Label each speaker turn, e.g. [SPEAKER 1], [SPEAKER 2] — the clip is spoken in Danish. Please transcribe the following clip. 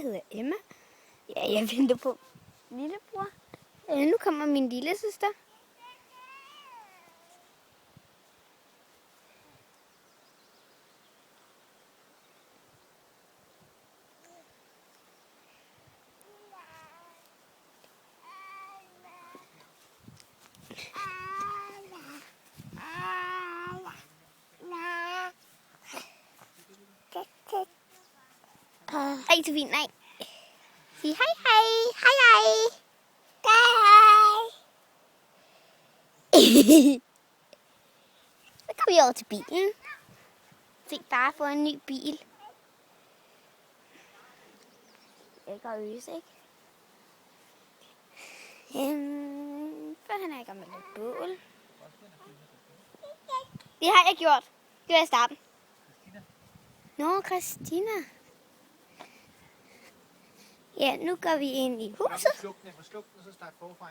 [SPEAKER 1] hedder Emma. Ja, jeg venter på lillebror. Nu kommer min lille søster. Ej, Sofie, nej. Sig hej, hej. Hej, hej. Hej. Så kommer vi over til bilen. Se, bare få en ny bil. Jeg går øse, ikke? For han er i gang med lidt bål. Det har jeg gjort. Det var i starten. Nå, Christina. Ja, nu går vi ind i huset.
[SPEAKER 2] Sluk den, og så start forfra.